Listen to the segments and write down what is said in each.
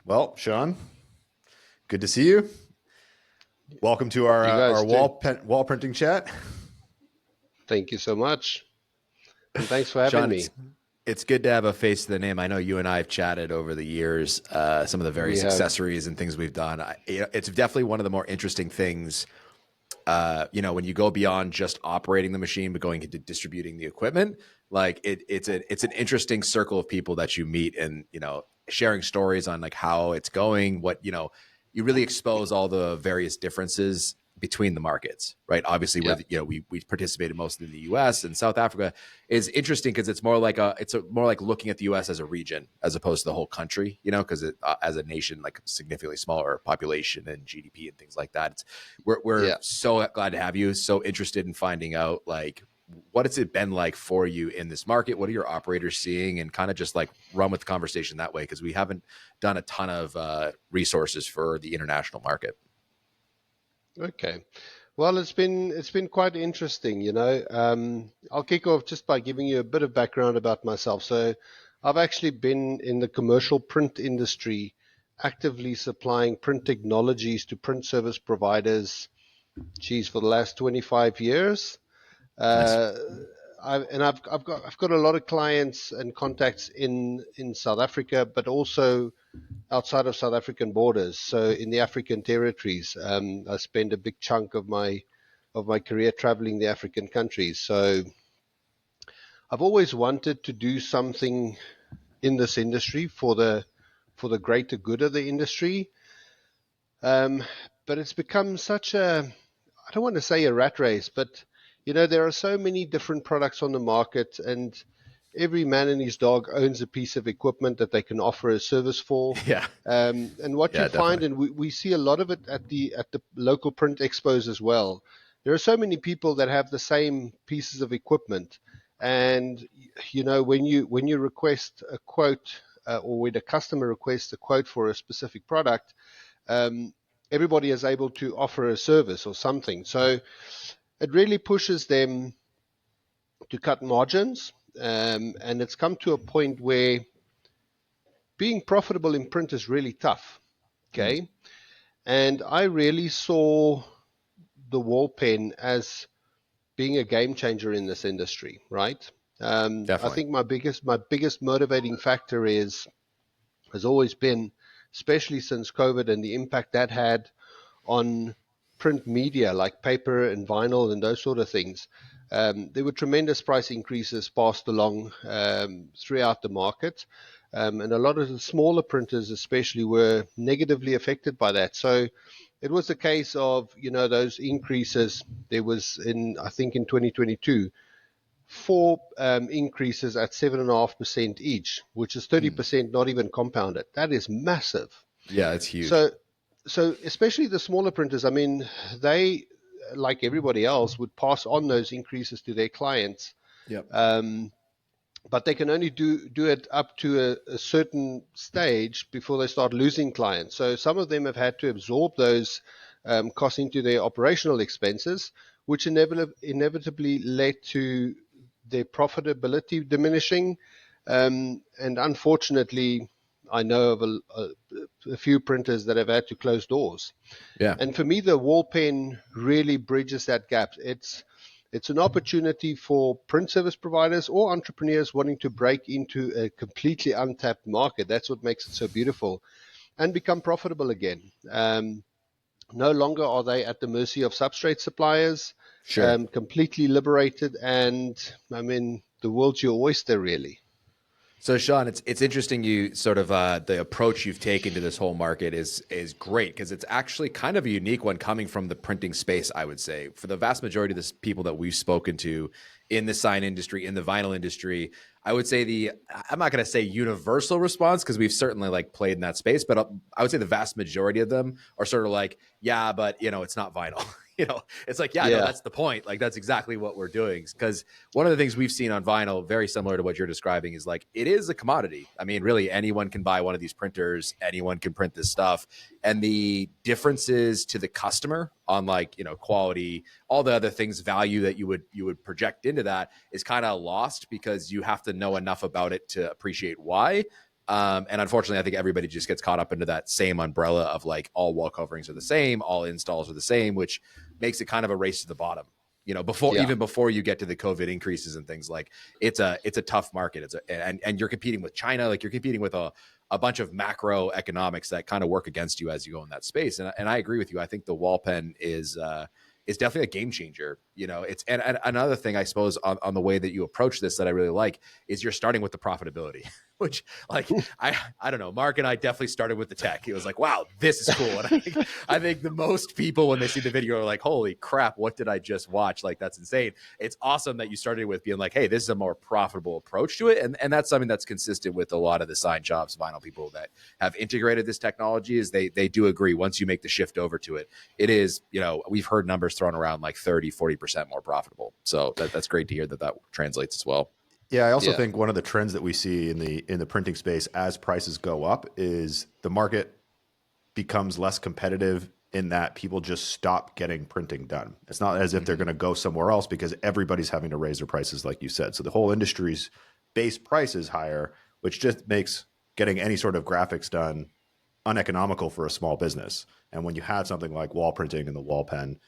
Well, Shaun, good to see you. Welcome to our You our guys too. wall printing chat. Thank you so much. And thanks for having Shaun, me. it's good to have a face to the name. I know you and I have chatted over the years, some of the We various have. accessories and things we've done. It's definitely one of the more interesting things. When you go beyond just operating the machine, but going into distributing the equipment, like it's an interesting circle of people that you meet, and sharing stories on like how it's going. You really expose all the various differences between the markets, right? Obviously, where Yep. we participated mostly in the U.S. and South Africa is interesting because it's more like more like looking at the U.S. as a region as opposed to the whole country, because as a nation, like significantly smaller population and GDP and things like that. We're Yeah. so glad to have you. So interested in finding out like what has it been like for you in this market? What are your operators seeing, and kind of just like run with the conversation that way because we haven't done a ton of resources for the international market. Okay. Well, it's been quite interesting, I'll kick off just by giving you a bit of background about myself. So, I've actually been in the commercial print industry, actively supplying print technologies to print service providers, geez, for the last 25 years. Nice. Uh, I've got a lot of clients and contacts in South Africa, but also outside of South African borders. So in the African territories, I spend a big chunk of my career traveling the African countries. So I've always wanted to do something in this industry for the greater good of the industry. Um, but it's become such a, I don't want to say a rat race, but there are so many different products on the market, and every man and his dog owns a piece of equipment that they can offer a service for. Yeah. And what you Yeah, find, definitely. and we see a lot of it at the local print expos as well. There are so many people that have the same pieces of equipment, and when you request a quote, or when a customer requests a quote for a specific product, um, everybody is able to offer a service or something. So it really pushes them to cut margins. And it's come to a point where being profitable in print is really tough. Mm, Okay. And I really saw the wall pen as being a game changer in this industry, right? I definitely. think my biggest motivating factor has always been, especially since COVID and the impact that had on print media like paper and vinyl and those sort of things. There were tremendous price increases passed along throughout the market. And a lot of the smaller printers, especially, were negatively affected by that. So it was a case of, those increases. There was, I think, in 2022, four increases at 7.5% each, which is Mm. 30% not even compounded. That is massive. Yeah, it's huge. So so especially the smaller printers, I mean, they, like everybody else, would pass on those increases to their clients, Yep. um, but they can only do it up to a certain stage before they start losing clients. So some of them have had to absorb those costs into their operational expenses, which inevitably led to their profitability diminishing. And unfortunately, I know of a few printers that have had to close doors. Yeah. And for me, the wall pen really bridges that gap. It's an opportunity for print service providers or entrepreneurs wanting to break into a completely untapped market. That's what makes it so beautiful, and become profitable again. No longer are they at the mercy of substrate suppliers, Sure. completely liberated, and I mean, the world's your oyster, really. So Shaun, it's interesting you sort of the approach you've taken to this whole market is great because it's actually kind of a unique one coming from the printing space, I would say. For the vast majority of the people that we've spoken to in the sign industry, in the vinyl industry, I would say I'm not going to say universal response because we've certainly like played in that space, but I would say the vast majority of them are sort of like, yeah, but it's not vinyl. It's like, yeah, no, Yeah, that's the point. Like that's exactly what we're doing because one of the things we've seen on vinyl, very similar to what you're describing, is like it is a commodity. I mean, really, anyone can buy one of these printers, anyone can print this stuff, and the differences to the customer on like quality, all the other things, value that you would project into that is kind of lost because you have to know enough about it to appreciate why. And unfortunately, I think everybody just gets caught up into that same umbrella of like all wall coverings are the same, all installs are the same, which makes it kind of a race to the bottom. You know, Yeah. before you get to the COVID increases and things, like it's a tough market. And you're competing with China, like you're competing with a bunch of macroeconomics that kind of work against you as you go in that space. And I agree with you. I think the wall pen is definitely a game changer. You know, and another thing I suppose on the way that you approach this that I really like is you're starting with the profitability, which like I don't know. Mark and I definitely started with the tech. It was like, wow, this is cool. And I think the most people when they see the video are like, holy crap, what did I just watch? Like that's insane. It's awesome that you started with being like, hey, this is a more profitable approach to it. And that's something that's consistent with a lot of the sign shops, vinyl people that have integrated this technology is they do agree once you make the shift over to it, it is, you know, we've heard numbers thrown around like 30-40% more profitable. So that's great to hear that translates as well. Yeah, I also Yeah. think one of the trends that we see in the printing space as prices go up is the market becomes less competitive in that people just stop getting printing done. It's not as if they're going to go somewhere else because everybody's having to raise their prices, like you said. So the whole industry's base price is higher, which just makes getting any sort of graphics done uneconomical for a small business. And when you have something like wall printing and the wall pen,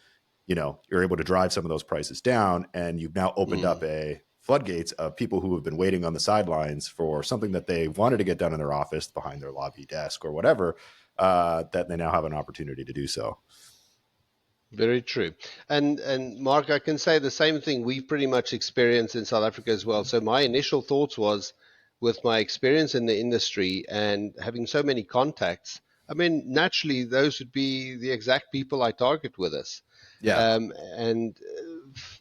you know, you're able to drive some of those prices down, and you've now opened up a floodgates of people who have been waiting on the sidelines for something that they wanted to get done in their office behind their lobby desk or whatever, that they now have an opportunity to do so. Very true. And Mark, I can say the same thing we've pretty much experienced in South Africa as well. So my initial thoughts was with my experience in the industry and having so many contacts, I mean, naturally those would be the exact people I target with us. Yeah. And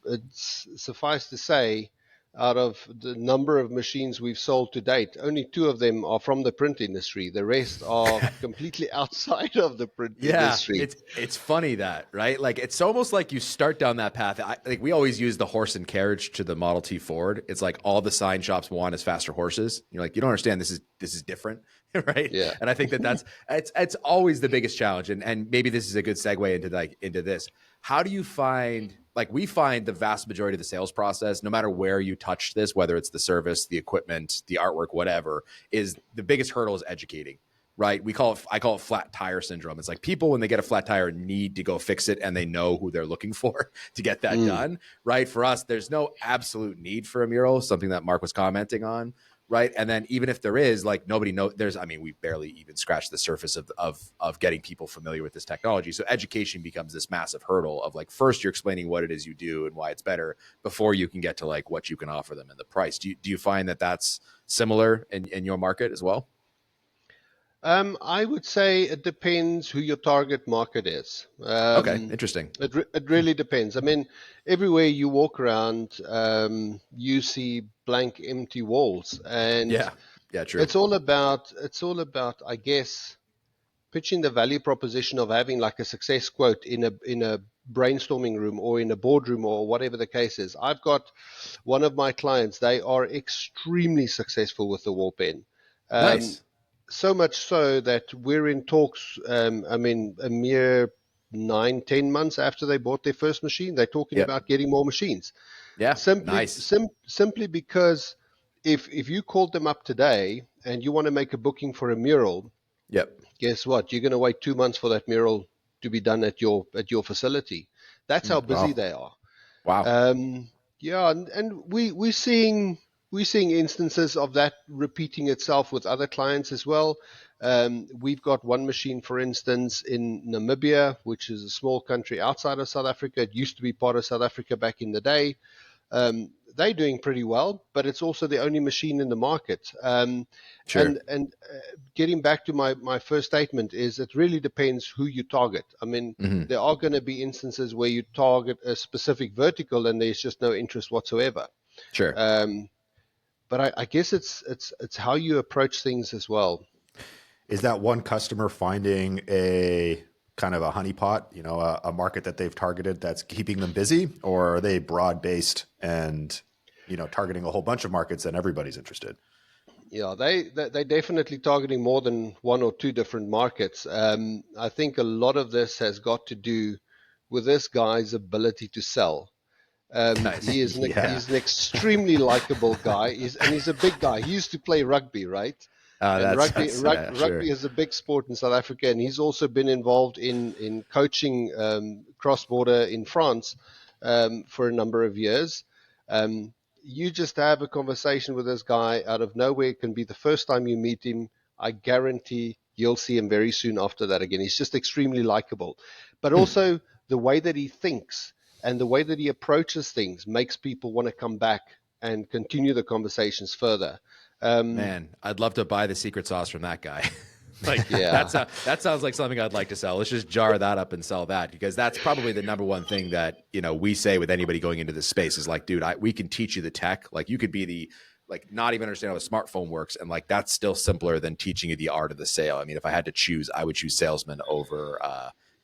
it's suffice to say, out of the number of machines we've sold to date, only two of them are from the print industry. The rest are completely outside of the print Yeah, industry. it's funny that, right? Like it's almost like you start down that path. Like we always use the horse and carriage to the Model T Ford. It's like all the sign shops want is faster horses. You're like, you don't understand. This is different, right? Yeah. And I think that's it's always the biggest challenge. And maybe this is a good segue into this. How do you find, like we find the vast majority of the sales process, no matter where you touch this, whether it's the service, the equipment, the artwork, whatever, is the biggest hurdle is educating, right? I call it flat tire syndrome. It's like people, when they get a flat tire, need to go fix it and they know who they're looking for to get that done, right? For us, there's no absolute need for a mural, something that Mark was commenting on, right? And then even if there is, like nobody knows, we barely even scratched the surface of getting people familiar with this technology. So education becomes this massive hurdle of like, first you're explaining what it is you do and why it's better before you can get to like what you can offer them and the price. Do you find that that's similar in your market as well? I would say it depends who your target market is. Okay, interesting. It really depends. I mean, everywhere you walk around, you see blank, empty walls, and Yeah. Yeah, true. it's all about, I guess, pitching the value proposition of having like a success quote in a brainstorming room or in a boardroom or whatever the case is. I've got one of my clients; they are extremely successful with the wall pen. Um, Nice. so much so that we're in talks. I mean, a mere 9, 10 months after they bought their first machine, they're talking Yep. about getting more machines. Yeah. Simply, Nice. simply because if you called them up today and you want to make a booking for a mural, Yep. guess what? You're going to wait 2 months for that mural to be done at your facility. That's how busy Wow. they are. Wow. Yeah, and we're seeing instances of that repeating itself with other clients as well. We've got one machine, for instance, in Namibia, which is a small country outside of South Africa. It used to be part of South Africa back in the day. They're doing pretty well, but it's also the only machine in the market. Sure. And getting back to my first statement is it really depends who you target. I mean, Hmm. there are going to be instances where you target a specific vertical and there's just no interest whatsoever. Sure. Um, but I guess it's how you approach things as well. Is that one customer finding a kind of a honeypot, you know, a market that they've targeted that's keeping them busy, or are they broad based and, you know, targeting a whole bunch of markets and everybody's interested? Yeah, they're definitely targeting more than one or two different markets. I think a lot of this has got to do with this guy's ability to sell. Nice. Yeah. He's an extremely likable guy. He's a big guy. He used to play rugby, right? And That's, sure. rugby is a big sport in South Africa, and he's also been involved in coaching cross border in France for a number of years. You just have a conversation with this guy out of nowhere. It can be the first time you meet him. I guarantee you'll see him very soon after that again. He's just extremely likable, but also the way that he thinks and the way that he approaches things makes people want to come back and continue the conversations further. Man, I'd love to buy the secret sauce from that guy. Like Yeah. that sounds like something I'd like to sell. Let's just jar that up and sell that, because that's probably the number one thing that, you know, we say with anybody going into this space is like, dude, we can teach you the tech. Like you could be the, like, not even understand how a smartphone works. And like, that's still simpler than teaching you the art of the sale. I mean, if I had to choose, I would choose salesman over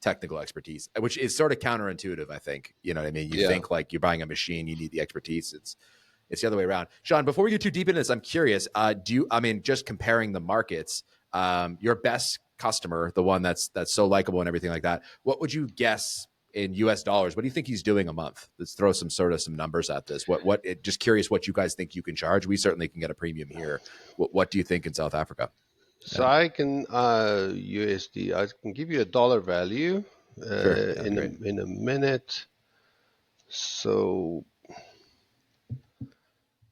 technical expertise, which is sort of counterintuitive, I think. You know what I mean? You think like you're buying a machine, you need the expertise. It's the other way around. Shaun, before we get too deep into this, I'm curious, just comparing the markets, your best customer, the one that's so likable and everything like that, what would you guess in US dollars? What do you think he's doing a month? Let's throw some numbers at this. Just curious what you guys think you can charge. We certainly can get a premium here. What do you think in South Africa? So I can USD. I can give you a dollar value Sure. in a minute. So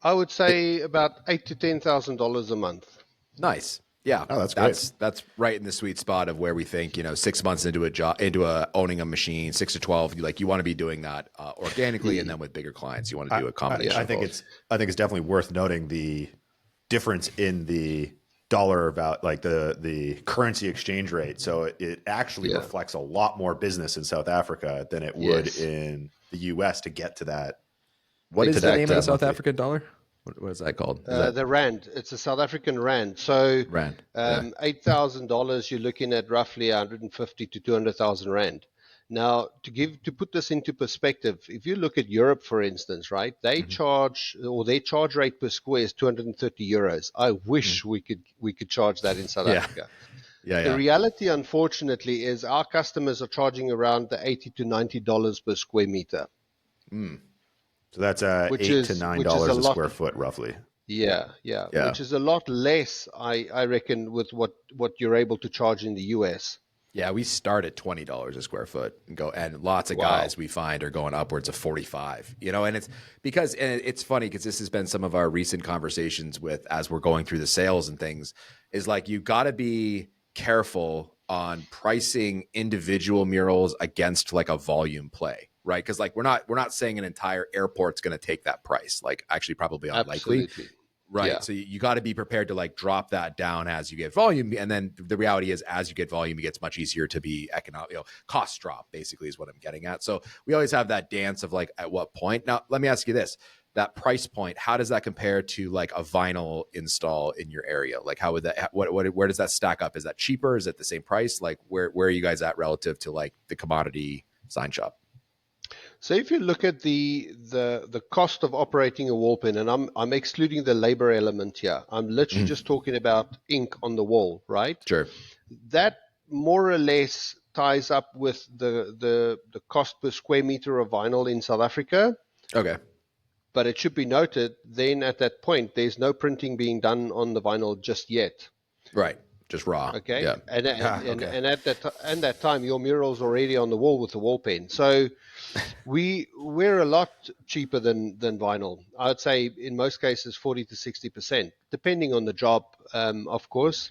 I would say about $8,000 to $10,000 a month. Nice. Yeah. Oh, that's great. That's right in the sweet spot of where we think, 6 months into a job, owning a machine, 6 to 12, you want to be doing that organically. And then with bigger clients, you want to do a combination. I think it's definitely worth noting the difference in the dollar about like the currency exchange rate. So it actually reflects a lot more business in South Africa than it would in the US to get to that. What is the name of the South African dollar? What is that called? The rand. It's a South African rand. So rand. $8,000, you're looking at roughly 150 to 200,000 rand. Now, to put this into perspective, if you look at Europe, for instance, right, they charge, or their charge rate per square is 230 euros. I wish we could charge that in South Africa. The reality, unfortunately, is our customers are charging around the $80 to $90 per square meter. So that's $8 to $9 a square foot, roughly. Yeah. Which is a lot less, I reckon, with what you're able to charge in the US. Yeah, we start at $20 a square foot and lots of guys we find are going upwards of 45. And it's because, and it's funny because this has been some of our recent conversations with, as we're going through the sales and things, is like you got to be careful on pricing individual murals against like a volume play, right? Because like we're not saying an entire airport's going to take that price. Like actually, probably unlikely. Absolutely. Right. Yeah. So you got to be prepared to like drop that down as you get volume. And then the reality is, as you get volume, it gets much easier to be economic, cost drop basically is what I'm getting at. So we always have that dance of like, at what point? Now, let me ask you this, that price point, how does that compare to like a vinyl install in your area? Like how would that, where does that stack up? Is that cheaper? Is it the same price? Like where are you guys at relative to like the commodity sign shop? So if you look at the cost of operating a wall pen, and I'm excluding the labor element here, I'm literally just talking about ink on the wall, right? Sure. That more or less ties up with the cost per square meter of vinyl in South Africa. Okay. But it should be noted, then at that point, there's no printing being done on the vinyl just yet. Right. Just raw. Okay. Yeah. And at that time, your mural's already on the wall with the wall pen. So we're a lot cheaper than vinyl. I'd say in most cases 40 to 60%, depending on the job, of course.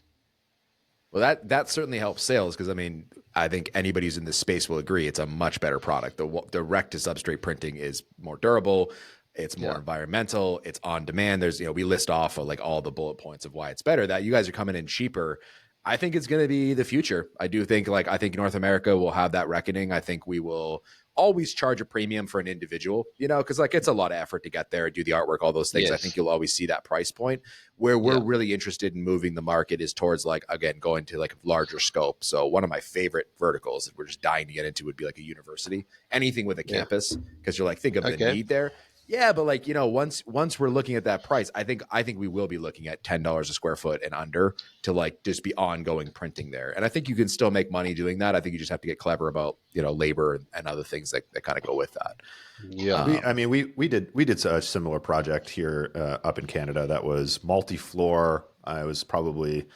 Well, that certainly helps sales because, I mean, I think anybody who's in this space will agree it's a much better product. The direct to substrate printing is more durable. It's more environmental. It's on demand. There's, we list off like all the bullet points of why it's better. That you guys are coming in cheaper. I think it's going to be the future. I do think I think North America will have that reckoning. I think we will always charge a premium for an individual, because like it's a lot of effort to get there, do the artwork, all those things. Yes. I think you'll always see that price point. Where we're really interested in moving the market is towards like, again, going to like larger scope. So one of my favorite verticals that we're just dying to get into would be like a university, anything with a campus, because you're like, think of the need there. Yeah, but like, once we're looking at that price, I think we will be looking at $10 a square foot and under to like just be ongoing printing there. And I think you can still make money doing that. I think you just have to get clever about, labor and other things that kind of go with that. Yeah. We did a similar project here up in Canada that was multi-floor I was probably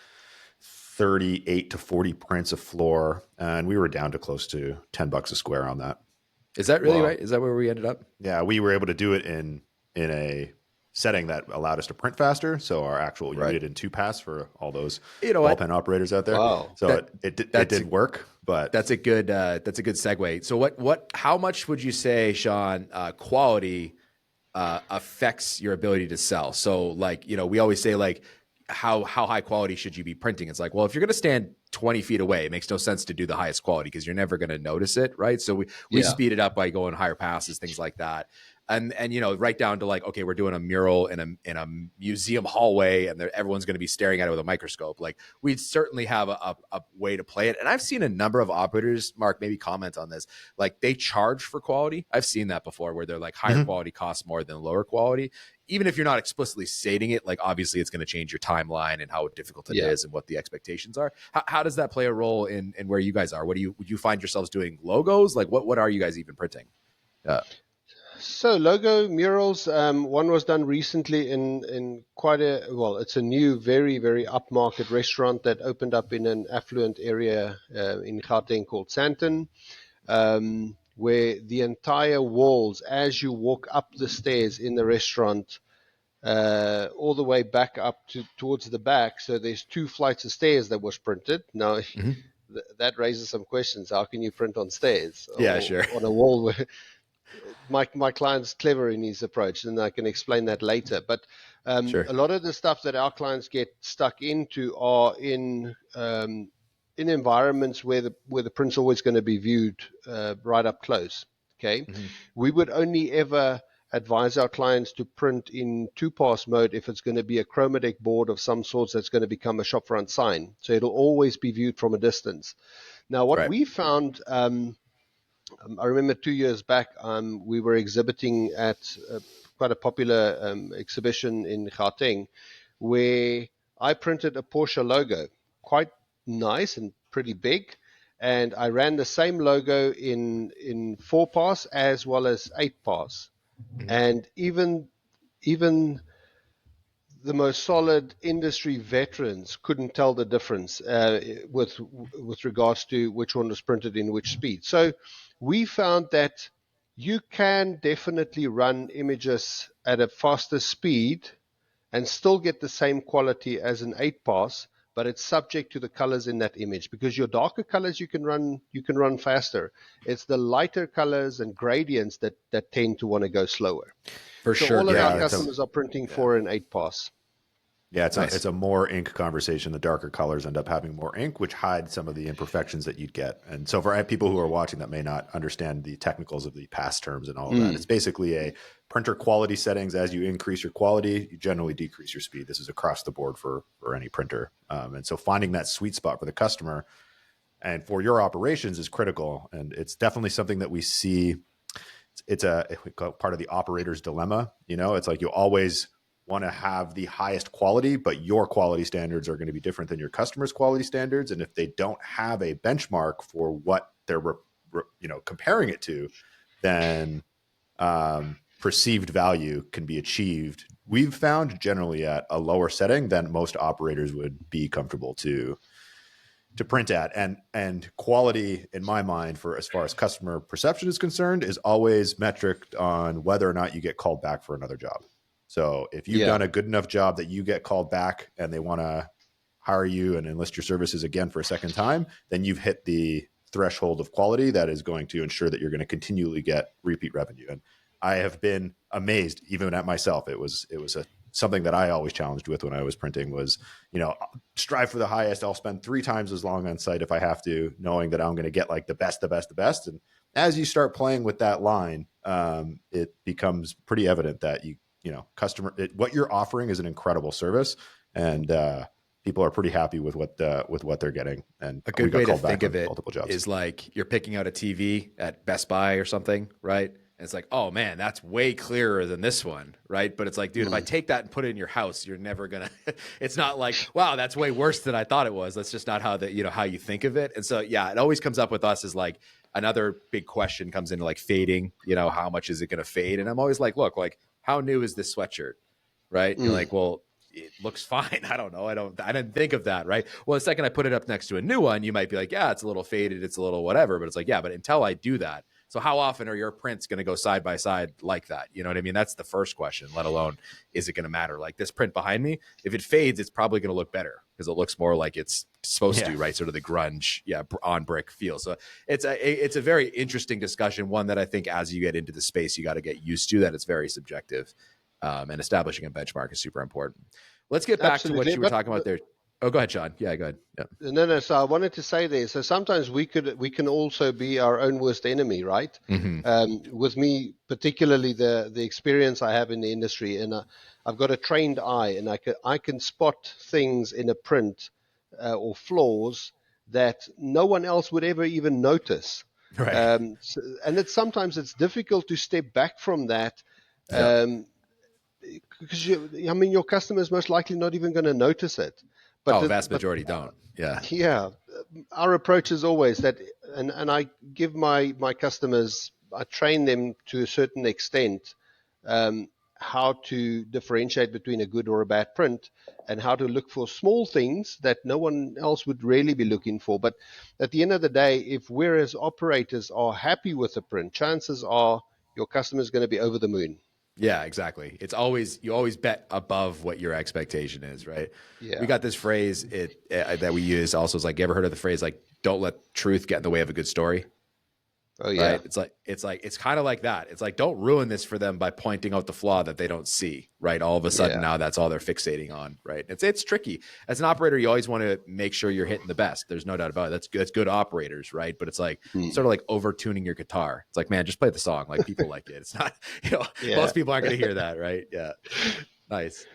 38 to 40 prints a floor, and we were down to close to $10 a square on that. Is that really Wow. right? Is that where we ended up? Yeah, we were able to do it in a setting that allowed us to print faster. So our actual, we Right. did in 2 pass for all those You know ball what? pen operators out there. Wow. So That- it that's did work, but That's a good segue. So how much would you say, Shaun, quality affects your ability to sell? So like, we always say like, how high quality should you be printing? It's like, well, if you're going to stand 20 feet away, it makes no sense to do the highest quality because you're never going to notice it, right? So we Yeah. speed it up by going higher passes, things like that. And right down to like, okay, we're doing a mural in a museum hallway, and everyone's going to be staring at it with a microscope. Like, we'd certainly have a way to play it. And I've seen a number of operators, Mark, maybe comment on this, like they charge for quality. I've seen that before, where they're like higher quality costs more than lower quality. Even if you're not explicitly stating it, like obviously it's going to change your timeline and how difficult it is and what the expectations are. How does that play a role in where you guys are? Would you find yourselves doing logos? Like what are you guys even printing? So logo murals, one was done recently in quite it's a new, very, very upmarket restaurant that opened up in an affluent area in Gauteng called Sandton, where the entire walls, as you walk up the stairs in the restaurant, all the way back up towards the back. So there's 2 flights of stairs that was printed. Now, that raises some questions. How can you print on stairs? Yeah, or sure. on a wall where my client's clever in his approach, and I can explain that later. But Sure. a lot of the stuff that our clients get stuck into are in environments where the print's always going to be viewed right up close. Okay, we would only ever advise our clients to print in 2-pass mode if it's going to be a chromatic board of some sorts that's going to become a shopfront sign. So it'll always be viewed from a distance. Now, what Right. we found. I remember 2 years back, we were exhibiting at quite a popular exhibition in Gauteng, where I printed a Porsche logo, quite nice and pretty big, and I ran the same logo in 4-pass as well as 8-pass, and even the most solid industry veterans couldn't tell the difference with regards to which one was printed in which speed. So we found that you can definitely run images at a faster speed and still get the same quality as an 8-pass, but it's subject to the colors in that image, because your darker colors you can run faster. It's the lighter colors and gradients that tend to want to go slower. For So sure. all of our Gradients. customers are printing for an 8-pass. yeah, it's Nice. it's a more ink conversation. The darker colors end up having more ink, which hides some of the imperfections that you'd get. And so for people who are watching that may not understand the technicals of the pass terms and all of that, it's basically a printer quality settings. As you increase your quality, you generally decrease your speed. This is across the board for any printer. And so finding that sweet spot for the customer and for your operations is critical. And it's definitely something that we see. It's part of the operator's dilemma. It's like you always want to have the highest quality, but your quality standards are going to be different than your customer's quality standards. And if they don't have a benchmark for what they're comparing it to, then perceived value can be achieved, we've found, generally at a lower setting than most operators would be comfortable to print at. And quality, in my mind, for as far as customer perception is concerned, is always metriced on whether or not you get called back for another job. So if you've done a good enough job that you get called back and they want to hire you and enlist your services again for a second time, then you've hit the threshold of quality that is going to ensure that you're going to continually get repeat revenue. And I have been amazed, even at myself. It was something that I always challenged with when I was printing was, strive for the highest. I'll spend 3 times as long on site if I have to, knowing that I'm going to get like the best. And as you start playing with that line, it becomes pretty evident that what you're offering is an incredible service, and people are pretty happy with what they're getting. And A good way to think of it multiple jobs. is like you're picking out a TV at Best Buy or something, right? And it's like, oh man, that's way clearer than this one, right? But it's like, dude, if I take that and put it in your house, you're never gonna. It's not like, wow, that's way worse than I thought it was. That's just not how how you think of it. And so, yeah, it always comes up with us as like another big question comes into like fading. How much is it gonna fade? And I'm always like, look, like how new is this sweatshirt, right? You're like, well, it looks fine. I don't know. I didn't think of that, right? Well, the second I put it up next to a new one, you might be like, yeah, it's a little faded, it's a little whatever, but it's like, yeah, but until I do that, so how often are your prints going to go side by side like that? You know what I mean? That's the first question, let alone is it going to matter? Like this print behind me, if it fades, it's probably going to look better because it looks more like it's supposed to, right? Sort of the grunge, on brick feel. So it's a very interesting discussion, one that I think as you get into the space, you got to get used to, that it's very subjective, and establishing a benchmark is super important. Let's get back to what you were talking about there. Oh, go ahead, Shaun. Yeah, go ahead. Yeah. No. So I wanted to say there. So sometimes we can also be our own worst enemy, right? With me, particularly the experience I have in the industry, and I've got a trained eye, and I can spot things in a print or flaws that no one else would ever even notice. Right. And sometimes it's difficult to step back from that. Because your customer is most likely not even going to notice it. But vast majority don't. Yeah. Yeah, our approach is always that, and I give my customers, I train them to a certain extent, how to differentiate between a good or a bad print, and how to look for small things that no one else would really be looking for. But at the end of the day, if we as operators are happy with the print, chances are your customer is going to be over the moon. Yeah, exactly. You always bet above what your expectation is, right? Yeah. We got this phrase that we use also, is like, you ever heard of the phrase like, don't let truth get in the way of a good story? Oh yeah. Right. It's kind of like that. It's like, don't ruin this for them by pointing out the flaw that they don't see, right? All of a sudden now that's all they're fixating on, right? It's tricky. As an operator, you always want to make sure you're hitting the best. There's no doubt about it. That's good operators, right? But it's like sort of like over tuning your guitar. It's like, man, just play the song. Like, people like it. It's not, most people aren't going to hear that, right? Yeah. Nice.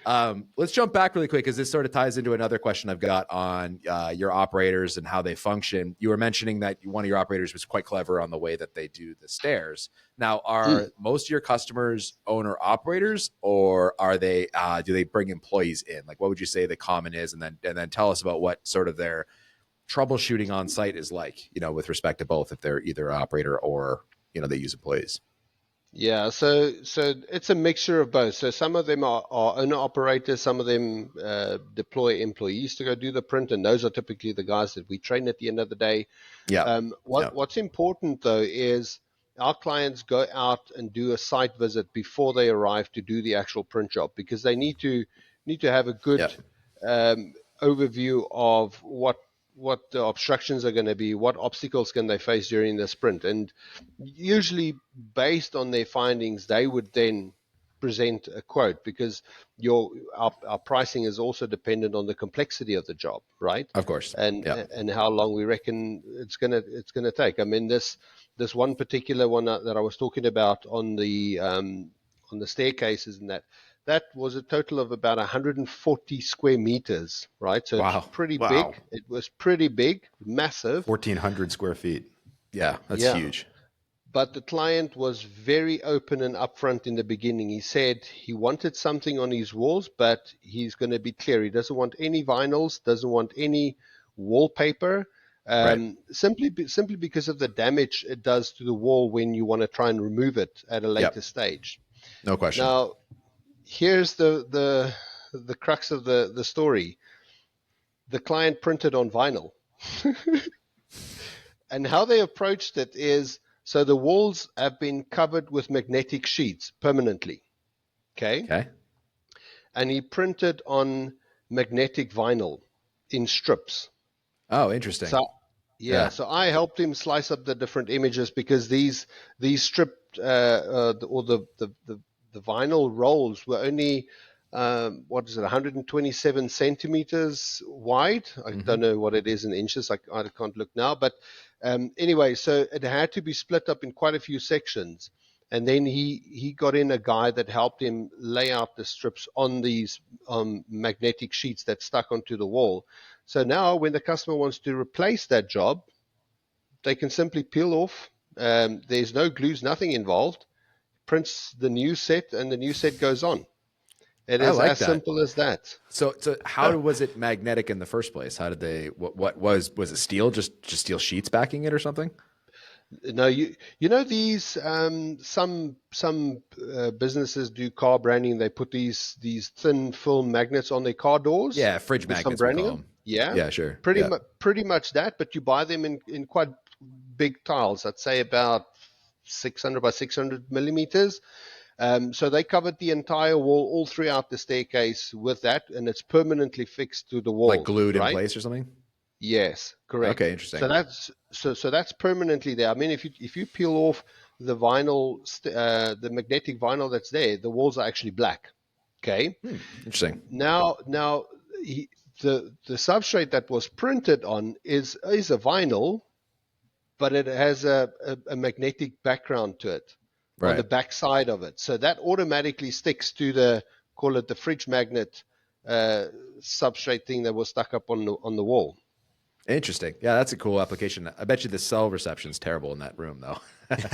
Let's jump back really quick, because this sort of ties into another question I've got on your operators and how they function. You were mentioning that one of your operators was quite clever on the way that they do the stairs. Now, are most of your customers owner operators, or are they do they bring employees in? Like, what would you say the common is, and then tell us about what sort of their troubleshooting on site is like, with respect to both, if they're either an operator or they use employees. Yeah, so it's a mixture of both. So some of them are owner operators, some of them deploy employees to go do the print, and those are typically the guys that we train at the end of the day. Yeah. What's important though is our clients go out and do a site visit before they arrive to do the actual print job, because they need to have a good overview of what the obstructions are going to be, what obstacles can they face during the sprint, and usually based on their findings, they would then present a quote, because our pricing is also dependent on the complexity of the job, right? Of course. And how long we reckon it's gonna take. I mean, this one particular one that I was talking about on the staircases, and that was a total of about 140 square meters, right? So it's pretty big. It was pretty big, massive. 1,400 square feet. Yeah, that's huge. But the client was very open and upfront in the beginning. He said he wanted something on his walls, but he's going to be clear. He doesn't want any vinyls, doesn't want any wallpaper, simply because of the damage it does to the wall when you want to try and remove it at a later stage. No question. Now, here's the crux of the story. The client printed on vinyl. And how they approached it is, so the walls have been covered with magnetic sheets permanently. Okay. And he printed on magnetic vinyl in strips. Oh, interesting. So I helped him slice up the different images, because these stripped the vinyl rolls were only 127 centimeters wide. I don't know what it is in inches. I can't look now, but anyway, so it had to be split up in quite a few sections, and then he got in a guy that helped him lay out the strips on these magnetic sheets that stuck onto the wall. So now when the customer wants to replace that job, they can simply peel off. There's no glues, nothing involved. Prints the new set, and the new set goes on. It is as simple as that. So how was it magnetic in the first place? How did they? What was it? Steel? Just steel sheets backing it or something? No, you know these some businesses do car branding. They put these thin film magnets on their car doors Yeah, fridge with some magnets we branding call on. them. Yeah, Yeah, sure. Yeah, pretty much that. But you buy them in quite big tiles. I'd say about 600 by 600 millimeters. So they covered the entire wall all throughout the staircase with that, and it's permanently fixed to the like wall, glued in right? place or something. Yes, correct. Okay, So interesting. that's permanently there. I mean, if you peel off the vinyl, the magnetic vinyl that's there, the walls are actually black. Okay. Interesting. Now the substrate that was printed on is a vinyl, but it has a magnetic background to it on the Right. back side of it. So that automatically sticks to the, call it the fridge magnet uh, substrate thing that was stuck up on the wall. Interesting. Yeah, that's a cool application. I bet you the cell reception's terrible in that room, though. With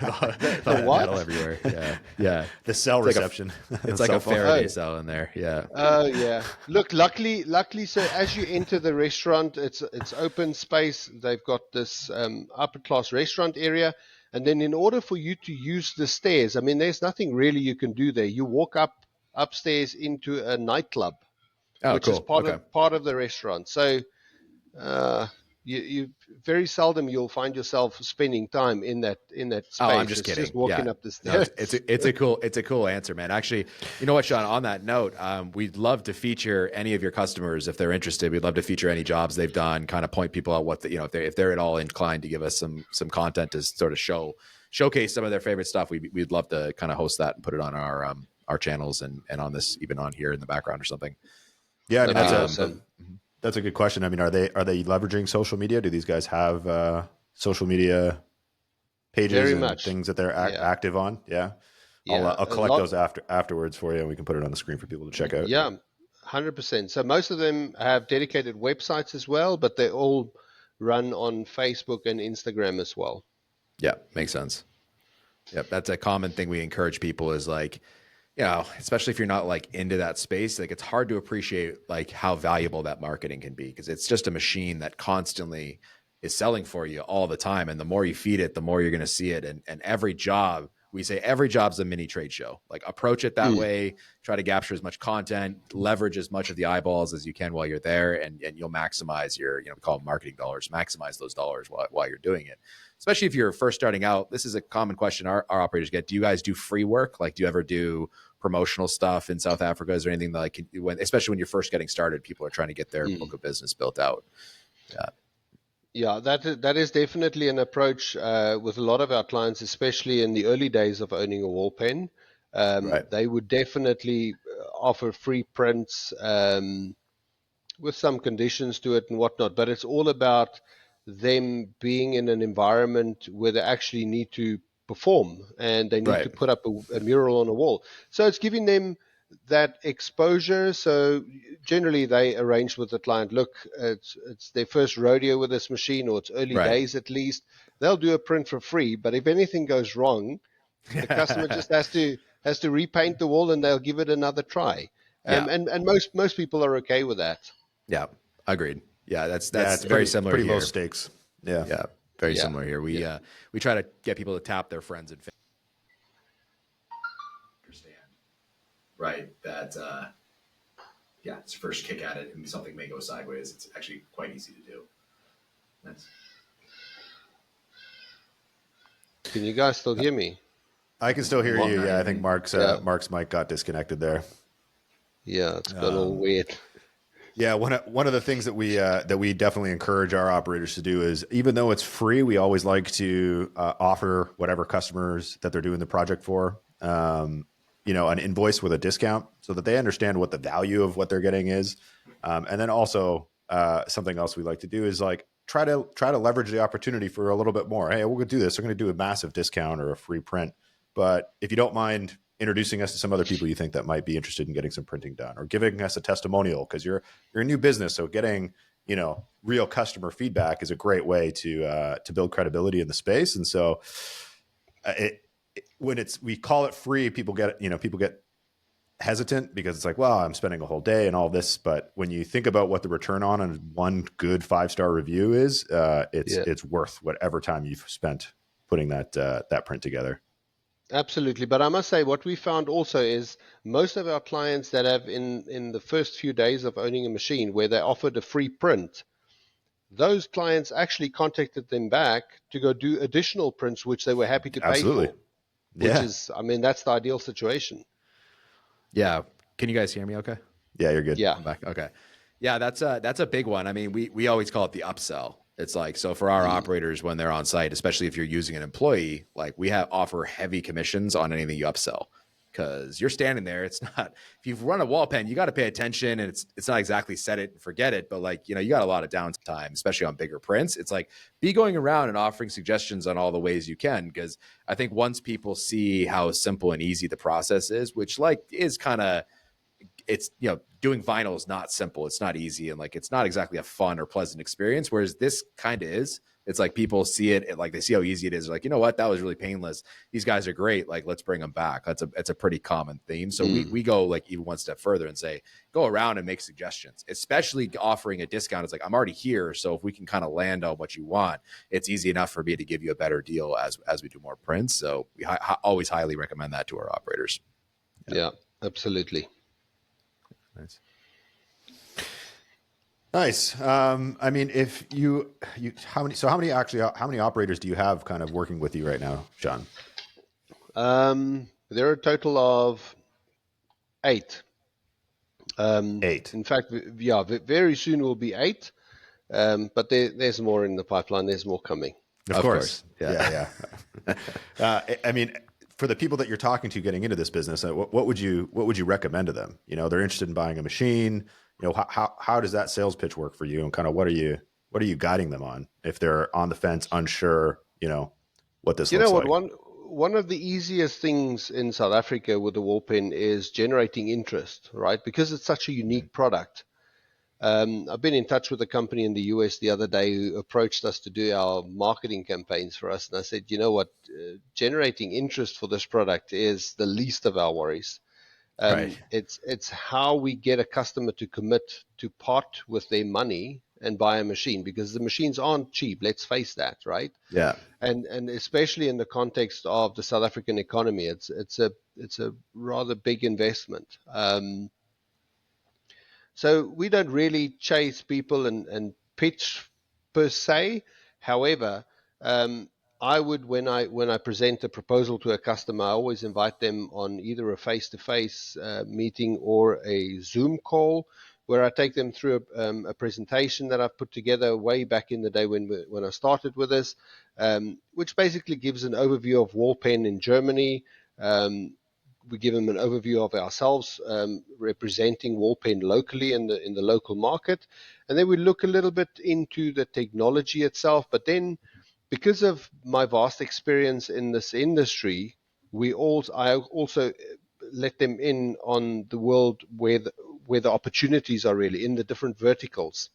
all The that metal what? everywhere. Yeah, yeah. The cell It's like reception. it's The like a cell phone. Faraday Oh, cell in there. Yeah. oh yeah. Look, luckily, so as you enter the restaurant, it's open space. They've got this upper class restaurant area, and then in order for you to use the stairs, I mean, there's nothing really you can do there. You walk upstairs into a nightclub, Oh, which is cool. Okay. part of the restaurant. So uh, you very seldom you'll find yourself spending time in that Oh, I'm space. just It's just kidding. Yeah. walking up the No, stairs. it's a cool answer, man. Actually, you know what, Sean? On that note, we'd love to feature any of your customers if they're interested. We'd love to feature any jobs they've done, kind of point people out what the, if they're at all inclined to give us some content to sort of showcase some of their favorite stuff. We'd love to kind of host that and put it on our channels and on this, even on here in the background or something. Yeah, I mean That'd be But awesome. that's a good question. I mean, are they leveraging social media? Do these guys have social media pages Very and much. things that they're Yeah. active on? Yeah, Yeah. I'll A collect lot. those afterwards for you, and we can put it on the screen for people to check out. Yeah. 100%. So most of them have dedicated websites as well, but they all run on Facebook and Instagram as well. yeah, makes sense. Yep, that's a common thing we encourage people is like, especially if you're not like into that space, like it's hard to appreciate like how valuable that marketing can be because it's just a machine that constantly is selling for you all the time. And the more you feed it, the more you're going to see it. And every job, we say every job's a mini trade show. Like approach it that Mm. way, try to capture as much content, leverage as much of the eyeballs as you can while you're there, and you'll maximize your, we call them marketing dollars, maximize those dollars while you're doing it. Especially if you're first starting out. This is a common question our operators get. Do you guys do free work? Like, do you ever do promotional stuff in South Africa? Is there anything that like especially when you're first getting started, people are trying to get their Mm. book of business built out? Yeah. Yeah, that is definitely an approach with a lot of our clients, especially in the early days of owning a wall pen. Right. They would definitely offer free prints. With some conditions to it and whatnot, but it's all about them being in an environment where they actually need to perform and they need to Right. put up a mural on a wall. So it's giving them that exposure. So generally they arrange with the client, look, it's their first rodeo with this machine, or it's early Right. days at least. They'll do a print for free, but if anything goes wrong, the customer just has to repaint the wall and they'll give it another try. Yeah. And most people are okay with that. Yeah. Agreed. Yeah. That's Yeah, that's it's very pretty similar pretty low here. stakes. Yeah. Yeah. Very Yeah, similar here. yeah, We try to get people to tap their friends and family. Understand. Right. That yeah, it's first kick at it and something may go sideways. It's actually quite easy to do. Nice. Can you guys still hear me? I can still hear Well, you. now Yeah, I you're think in. Mark's mic got disconnected there. Yeah, it's gone all weird. Yeah, one of the things that we definitely encourage our operators to do is, even though it's free, we always like to offer whatever customers that they're doing the project for, an invoice with a discount, so that they understand what the value of what they're getting is. And then also something else we like to do is like try to leverage the opportunity for a little bit more. Hey, we're going to do this. We're going to do a massive discount or a free print, but if you don't mind introducing us to some other people you think that might be interested in getting some printing done, or giving us a testimonial, because you're a new business, so getting real customer feedback is a great way to build credibility in the space. And so when we call it free, people get hesitant because it's like, well, I'm spending a whole day and all this. But when you think about what the return on one good 5-star review is, Yeah, it's worth whatever time you've spent putting that print together. Absolutely. But I must say, what we found also is most of our clients that have in the first few days of owning a machine where they offered a free print, those clients actually contacted them back to go do additional prints, which they were happy to pay Absolutely. for, which Yeah. is, I mean, that's the ideal situation. Yeah. Can you guys hear me okay? Yeah, you're good. Yeah. I'm back. Okay. Yeah, that's a big one. I mean, we always call it the upsell. It's like, so for our operators when they're on site, especially if you're using an employee, like we offer heavy commissions on anything you upsell, because you're standing there. It's not, if you've run a wall pen, you got to pay attention, and it's not exactly set it and forget it, but like, you know, you got a lot of downtime, especially on bigger prints. It's like, be going around and offering suggestions on all the ways you can. Because I think once people see how simple and easy the process is, which like is kind of, it's, you know, doing vinyl is not simple. It's not easy. And like, it's not exactly a fun or pleasant experience. Whereas this kind of is. It's like people see it, like they see how easy it is. Like, you know what, that was really painless. These guys are great. Like, let's bring them back. It's a pretty common theme. So we go like even one step further and say, go around and make suggestions, especially offering a discount. It's like, I'm already here. So if we can kind of land on what you want, it's easy enough for me to give you a better deal as we do more prints. So we always highly recommend that to our operators. Yeah, absolutely. Nice. Nice. I mean, if you how many operators do you have kind of working with you right now, Shaun? There are a total of 8. 8. In fact, yeah, very soon will be 8. But there's more in the pipeline. There's more coming. Of course. Yeah. I mean, for the people that you're talking to getting into this business, what would you recommend to them? You know, they're interested in buying a machine. You know, how does that sales pitch work for you, and kind of what are you guiding them on if they're on the fence, unsure, you know, what this looks like? One of the easiest things in South Africa with the wall pen is generating interest, right? Because it's such a unique product. I've been in touch with a company in the US the other day who approached us to do our marketing campaigns for us. And I said, you know what, generating interest for this product is the least of our worries. Right. It's how we get a customer to commit to part with their money and buy a machine, because the machines aren't cheap. Let's face that, right? Yeah. And especially in the context of the South African economy, it's a rather big investment. So we don't really chase people and pitch per se. However, I would, when I present a proposal to a customer, I always invite them on either a face-to-face meeting or a Zoom call, where I take them through a presentation that I've put together way back in the day when I started with this, which basically gives an overview of wall pen in Germany. We give them an overview of ourselves, representing wall pen locally in the local market, and then we look a little bit into the technology itself. But then, because of my vast experience in this industry, I also let them in on the world where the opportunities are really in the different verticals.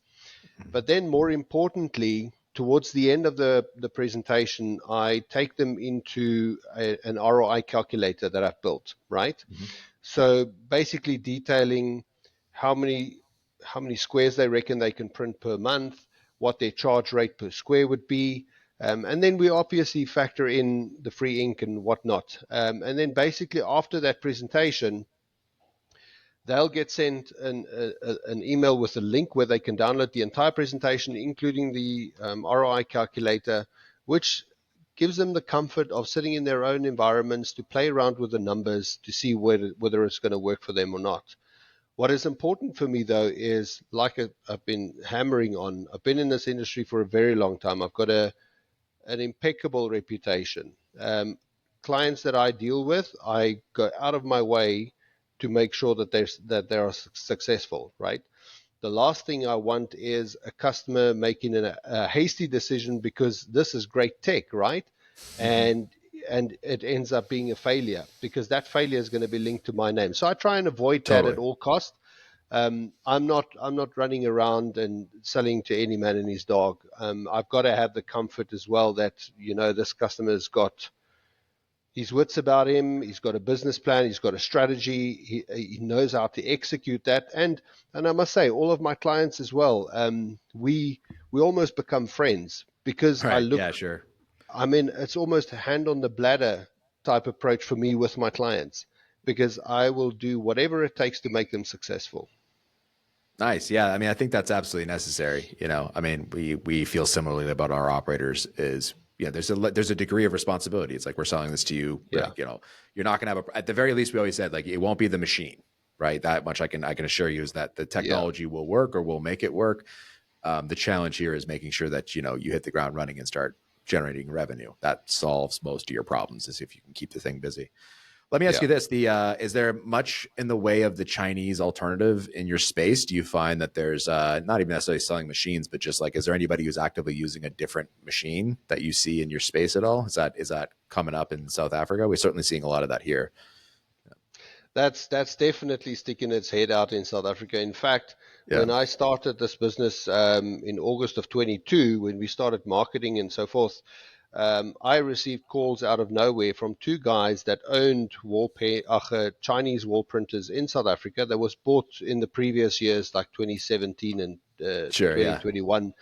But then, more importantly, towards the end of the presentation, I take them into an ROI calculator that I've built, right? Mm-hmm. So basically detailing how many squares they reckon they can print per month, what their charge rate per square would be, and then we obviously factor in the free ink and whatnot. And then basically after that presentation, they'll get sent an email with a link where they can download the entire presentation, including the ROI calculator, which gives them the comfort of sitting in their own environments to play around with the numbers to see whether it's going to work for them or not. What is important for me, though, is like I've been hammering on, I've been in this industry for a very long time. I've got an impeccable reputation. Clients that I deal with, I go out of my way to make sure that they are successful, right? The last thing I want is a customer making a hasty decision because this is great tech, right? And it ends up being a failure, because that failure is going to be linked to my name. So I try and avoid that Totally. at all costs. I'm not running around and selling to any man and his dog. I've got to have the comfort as well that, you know, this customer's got his wits about him. He's got a business plan. He's got a strategy. He knows how to execute that. And I must say, all of my clients as well. We almost become friends because Right. Yeah, sure. I mean, it's almost a hand on the bladder type approach for me with my clients, because I will do whatever it takes to make them successful. Nice. Yeah. I mean, I think that's absolutely necessary. I mean, we feel similarly about our operators is, there's a degree of responsibility. It's like, we're selling this to you. Yeah. Like, you're not going to have at the very least, we always said, like, it won't be the machine, right? That much I can assure you is that the technology will work, or will make it work. The challenge here is making sure that, you hit the ground running and start generating revenue. That solves most of your problems, is if you can keep the thing busy. Let me ask you this: is there much in the way of the Chinese alternative in your space? Do you find that there's not even necessarily selling machines, but just like, is there anybody who's actively using a different machine that you see in your space at all? Is that coming up in South Africa? We're certainly seeing a lot of that here. That's definitely sticking its head out in South Africa. In fact, when I started this business in August of 22, when we started marketing and so forth, I received calls out of nowhere from two guys that owned Chinese wall printers in South Africa that was bought in the previous years, like 2017 and Sure, 2021.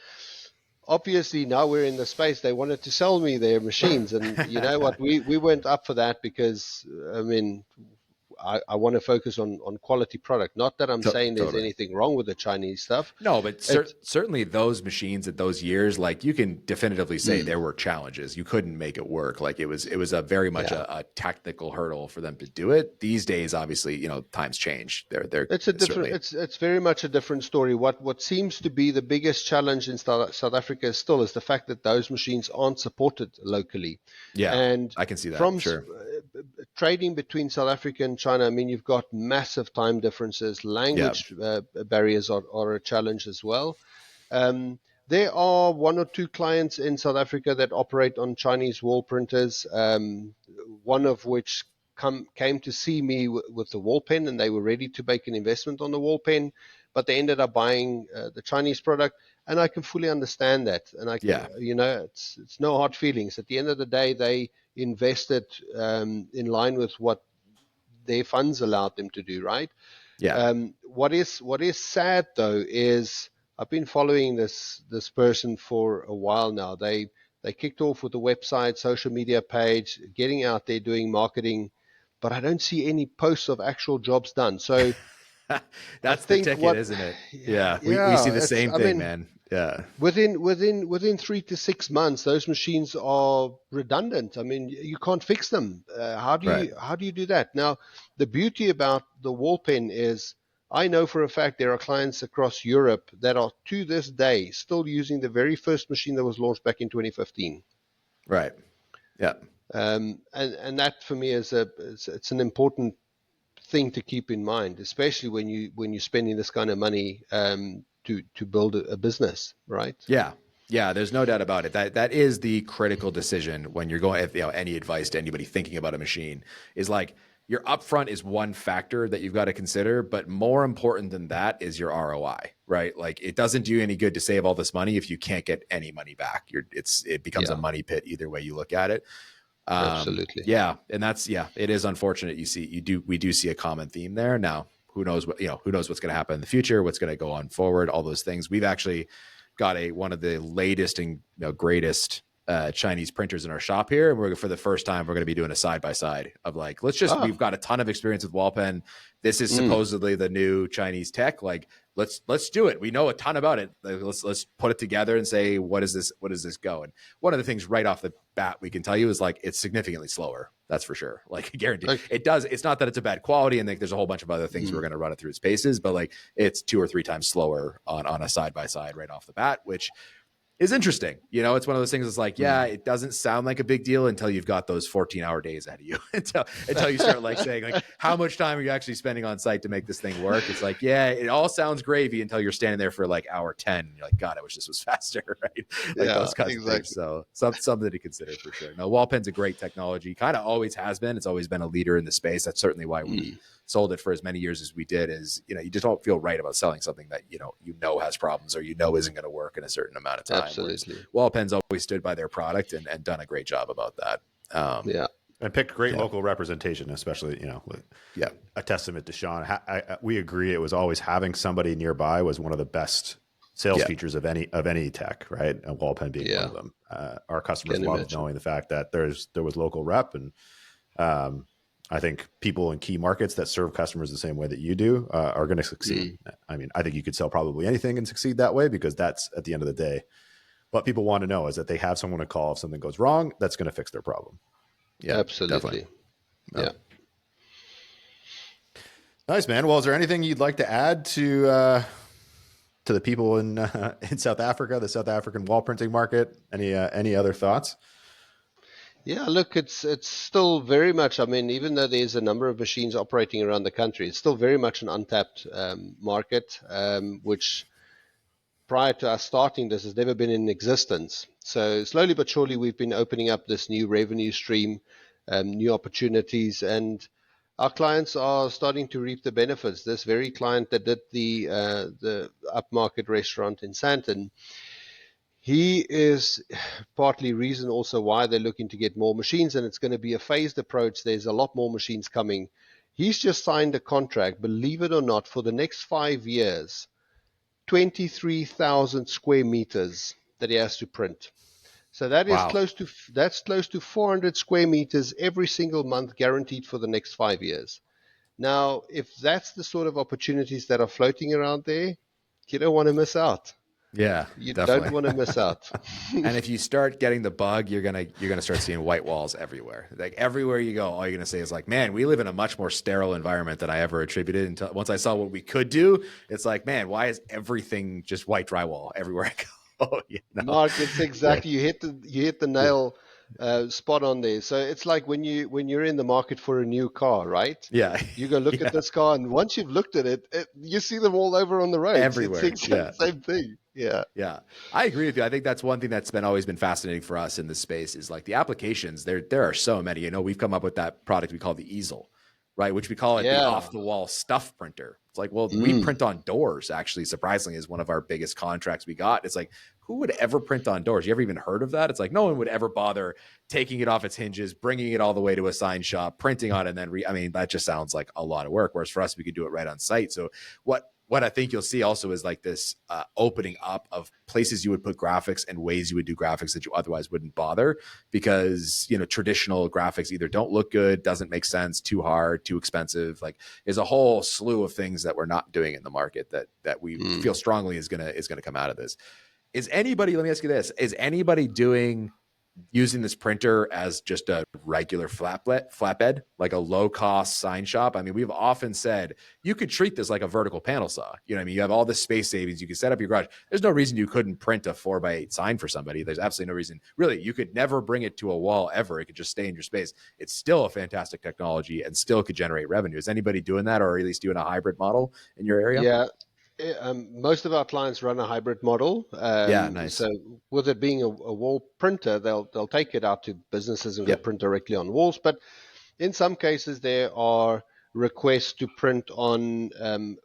Obviously, now we're in the space, they wanted to sell me their machines. And you know what? We went up for that because, I mean, I want to focus on quality product. Not that I'm saying there's anything wrong with the Chinese stuff. No, but certainly those machines at those years, like, you can definitively say there were challenges. You couldn't make it work. Like, it was a very much a technical hurdle for them to do it. These days, obviously, times change. It's very much a different story. What seems to be the biggest challenge in South Africa is the fact that those machines aren't supported locally. Yeah, and I can see that. From sure. Trading between South Africa and China, I mean, you've got massive time differences. Language barriers are a challenge as well. There are one or two clients in South Africa that operate on Chinese wall printers, one of which came to see me with the wall pen, and they were ready to make an investment on the wall pen, but they ended up buying the Chinese product. And I can fully understand that. And it's no hard feelings. At the end of the day, they invested in line with what their funds allowed them to do, right? Yeah. What is sad though is I've been following this person for a while now. They kicked off with a website, social media page, getting out there doing marketing, but I don't see any posts of actual jobs done. So that's the ticket, isn't it? Yeah. We see the same thing, man. Yeah. Within 3 to 6 months, those machines are redundant. I mean, you can't fix them. How do you do that? Now, the beauty about the wall pen is, I know for a fact there are clients across Europe that are to this day still using the very first machine that was launched back in 2015. Right. Yeah. And that for me is it's an important thing to keep in mind, especially when you're spending this kind of money to build a business, right? Yeah. Yeah, there's no doubt about it. That is the critical decision when you're going, any advice to anybody thinking about a machine is like, your upfront is one factor that you've got to consider, but more important than that is your ROI, right? Like, it doesn't do you any good to save all this money if you can't get any money back. It becomes a money pit either way you look at it. Absolutely. Yeah. And it is unfortunate. We do see a common theme there. Now, who knows what's going to happen in the future, what's going to go on forward, all those things. We've actually got one of the latest and greatest Chinese printers in our shop here. And for the first time, we're going to be doing a side-by-side of like, we've got a ton of experience with wall pen. This is supposedly the new Chinese tech. Like, let's do it. We know a ton about it. Let's put it together and say, what does this go? And one of the things right off the bat we can tell you is like, it's significantly slower. That's for sure. Like, guaranteed. It does. It's not that it's a bad quality, and there's a whole bunch of other things we're going to run it through its paces, but like, it's 2 or 3 times slower on a side-by-side right off the bat, which is interesting. It's one of those things that's like, it doesn't sound like a big deal until you've got those 14-hour days ahead of you, until you start like saying, like, how much time are you actually spending on site to make this thing work? It's like, it all sounds gravy until you're standing there for like hour 10. And you're like, God, I wish this was faster, right? Like those kinds of things. So something to consider for sure. No, wall pen's a great technology. Kind of always has been. It's always been a leader in the space. That's certainly why we sold it for as many years as we did. Is you just don't feel right about selling something that has problems or isn't going to work in a certain amount of time. Absolutely. Wall pen's always stood by their product and done a great job about that. And picked great local representation, especially a testament to Shaun. We agree. It was always having somebody nearby was one of the best sales Yeah. features of any tech, right? And wall pen being one Yeah. of them. Our customers Can love imagine. knowing the fact that there was local rep, and I think people in key markets that serve customers the same way that you do are going to succeed. I mean, I think you could sell probably anything and succeed that way, because that's, at the end of the day, what people want to know is that they have someone to call if something goes wrong that's going to fix their problem. Yeah, definitely. Absolutely. Yeah. Nice, man. Well, is there anything you'd like to add to the people in South Africa, the South African wall printing market? Any other thoughts? Yeah, look, it's still very much. I mean, even though there's a number of machines operating around the country, it's still very much an untapped market, which prior to us starting this has never been in existence. So slowly but surely, we've been opening up this new revenue stream, new opportunities, and our clients are starting to reap the benefits. This very client that did the upmarket restaurant in Sandton, he is partly reason also why they're looking to get more machines, and it's going to be a phased approach. There's a lot more machines coming. He's just signed a contract, believe it or not, for the next 5 years, 23,000 square meters that he has to print. So Wow. that's close to 400 square meters every single month, guaranteed for the next 5 years. Now, if that's the sort of opportunities that are floating around there, you don't want to miss out. Yeah, You don't definitely. want to miss out. And if you start getting the bug, you're gonna start seeing white walls everywhere. Like everywhere you go, all you're gonna say is like, "Man, we live in a much more sterile environment than I ever attributed." Until once I saw what we could do, it's like, man, why is everything just white drywall everywhere I go? You know? Mark, it's Yeah. exactly, you hit the nail spot on there. So it's like when you're in the market for a new car, right? Yeah, You go look at yeah, this car, and once you've looked at it, you see them all over on the roads. It's the everywhere. Yeah. exact same thing. Yeah. Yeah, I agree with you. I think that's one thing that's been always been fascinating for us in this space is like the applications. There are so many. You know, we've come up with that product we call the easel, right? Which we call it the Yeah. off the wall stuff printer. It's like, well, we Mm. print on doors. Actually, surprisingly, is one of our biggest contracts we got. It's like, who would ever print on doors? You ever even heard of that? It's like no one would ever bother taking it off its hinges, bringing it all the way to a sign shop, printing on it, and then I mean, that just sounds like a lot of work. Whereas for us, we could do it right on site. So what I think you'll see also is like this opening up of places you would put graphics and ways you would do graphics that you otherwise wouldn't bother, because you know traditional graphics either don't look good, doesn't make sense, too hard, too expensive. Like there's a whole slew of things that we're not doing in the market that we feel strongly is gonna come out of this. Is anybody? Let me ask you this: is anybody using this printer as just a regular flatbed, like a low cost sign shop? I mean, we've often said you could treat this like a vertical panel saw. You know what I mean? You have all this space savings. You can set up your garage. There's no reason you couldn't print a 4x8 sign for somebody. There's absolutely no reason. Really, you could never bring it to a wall ever. It could just stay in your space. It's still a fantastic technology and still could generate revenue. Is anybody doing that, or at least doing a hybrid model in your area? Yeah. Most of our clients run a hybrid model. Yeah, nice. So with it being a wall printer, they'll take it out to businesses and go Yep, print directly on walls. But in some cases, there are requests to print on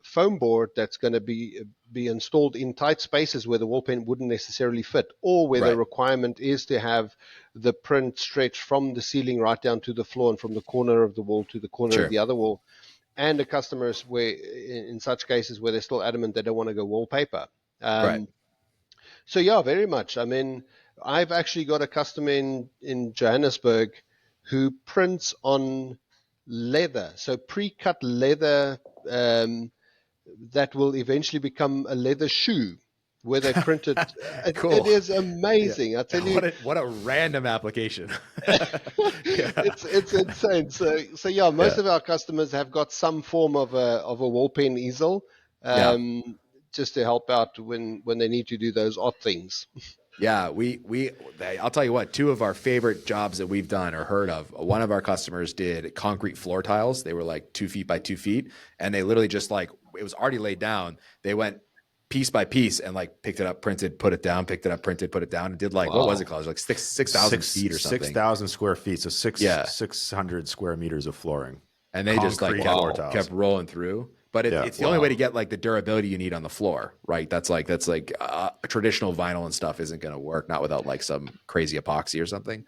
foam board that's going to be installed in tight spaces where the wall pen wouldn't necessarily fit, or where the right. requirement is to have the print stretch from the ceiling right down to the floor and from the corner of the wall to the corner of Sure. the other wall. And the customers, where in such cases where they're still adamant they don't want to go wallpaper. Right. So yeah, very much. I mean, I've actually got a customer in Johannesburg who prints on leather, so pre-cut leather, that will eventually become a leather shoe, where they print it. It Cool. is Yeah. amazing. I tell you, What a random application. Yeah. it's insane. So yeah, most Yeah. of our customers have got some form of a wall pen easel, Yeah. just to help out when they need to do those odd things. Yeah, I'll tell you what, two of our favorite jobs that we've done or heard of. One of our customers did concrete floor tiles. They were like 2 feet by 2 feet, and they literally just like it was already laid down. They went piece by piece and like picked it up, printed, put it down, picked it up, printed, put it down, and did like what was it Wow. called? It was like 6,000 feet or something. 6,000 square feet, so Yeah, 600 square meters of flooring, and they just like concrete floor Wow. tiles. kept rolling through. But Yeah. it's the only way to Wow. get like the durability you need on the floor, right? That's like traditional vinyl and stuff isn't going to work, not without like some crazy epoxy or something.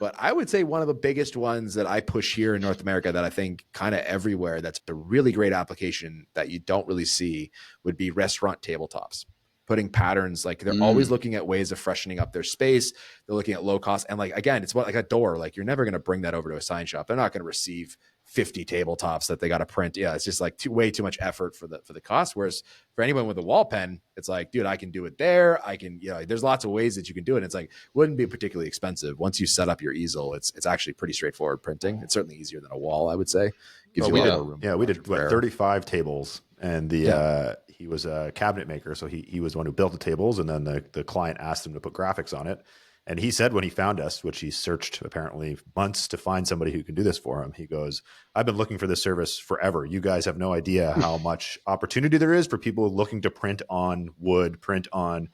But I would say one of the biggest ones that I push here in North America that I think kind of everywhere that's a really great application that you don't really see would be restaurant tabletops. putting patterns. Like they're always looking at ways of freshening up their space. They're looking at low cost. And like, again, it's what, like a door, like you're never going to bring that over to a sign shop. They're not going to receive 50 tabletops that they got to print. Yeah. It's just like way too much effort for the cost. Whereas for anyone with a wall pen, it's like, dude, I can do it there. I can, there's lots of ways that you can do it. And it's like, wouldn't be particularly expensive. Once you set up your easel, it's actually pretty straightforward printing. It's certainly easier than a wall, I would say. Gives you a lot more room. Yeah, we did 35 tables, and he was a cabinet maker, so he was the one who built the tables, and then the client asked him to put graphics on it. And he said when he found us, which he searched apparently months to find somebody who can do this for him, he goes, I've been looking for this service forever. You guys have no idea how much opportunity there is for people looking to print on wood, print on,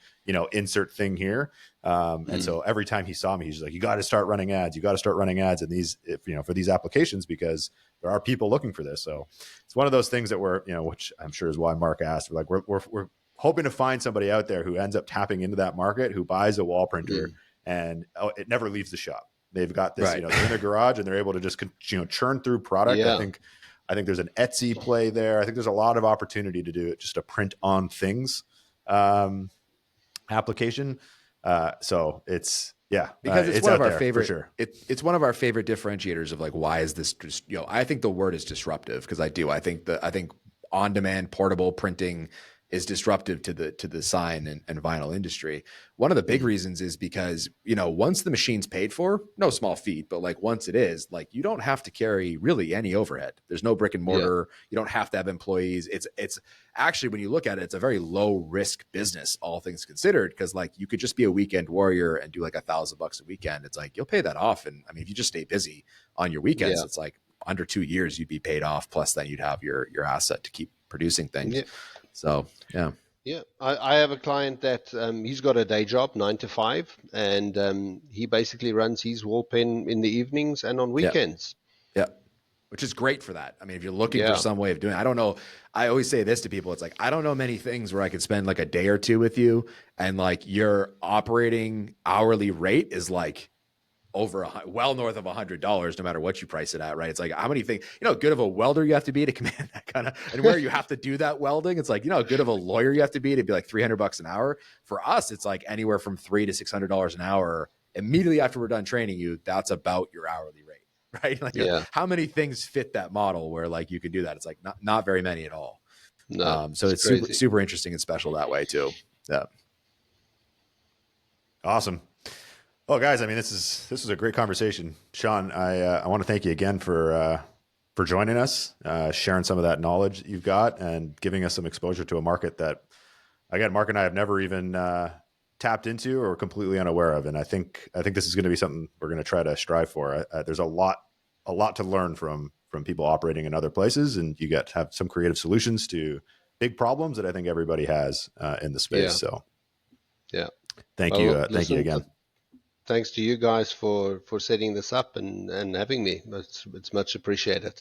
insert thing here. And so every time he saw me, he's like, you got to start running ads. You got to start running ads in these, for these applications, because there are people looking for this. So it's one of those things that we're, which I'm sure is why Mark asked, we're hoping to find somebody out there who ends up tapping into that market, who buys a wall printer and it never leaves the shop. They've got this, they're in their garage and they're able to just, churn through product. Yeah. I think there's an Etsy play there. I think there's a lot of opportunity to do it, just a print on things application. So it's, because it's one of our favorite, sure. It's one of our favorite differentiators of like, why is this just, I think the word is disruptive, because I think on-demand portable printing is disruptive to the sign and vinyl industry. One of the big reasons is because, once the machine's paid for, no small feat, but like once it is, like you don't have to carry really any overhead. There's no brick and mortar. You don't have to have employees. It's actually, when you look at it, it's a very low risk business, all things considered, because like you could just be a weekend warrior and do like $1,000 a weekend. It's like, you'll pay that off. And I mean, if you just stay busy on your weekends, it's like under 2 years, you'd be paid off. Plus then you'd have your asset to keep producing things. Yeah. So, yeah. Yeah. I have a client that he's got a day job, 9 to 5, and he basically runs his wall pen in the evenings and on weekends. Yeah. Which is great for that. I mean, if you're looking for some way of doing it, I don't know. I always say this to people. It's like, I don't know many things where I could spend like a day or two with you and like your operating hourly rate is like well north of $100, no matter what you price it at, right? It's like, how many things, good of a welder you have to be to command that kind of, and where you have to do that welding. It's like, good of a lawyer you have to be like $300 an hour. For us, it's like anywhere from $300 to $600 an hour. Immediately after we're done training you, that's about your hourly rate, right? Like, how many things fit that model where like you can do that? It's like not very many at all. No, so it's super interesting and special that way too. Yeah. Awesome. Well, guys, I mean, this is a great conversation. Shaun, I want to thank you again for joining us, sharing some of that knowledge that you've got, and giving us some exposure to a market that, again, Mark and I have never even tapped into or completely unaware of. And I think this is going to be something we're going to try to strive for. There's a lot to learn from people operating in other places, and you get to have some creative solutions to big problems that I think everybody has in the space. So, thank you again. Thanks to you guys for setting this up and having me. It's much appreciated.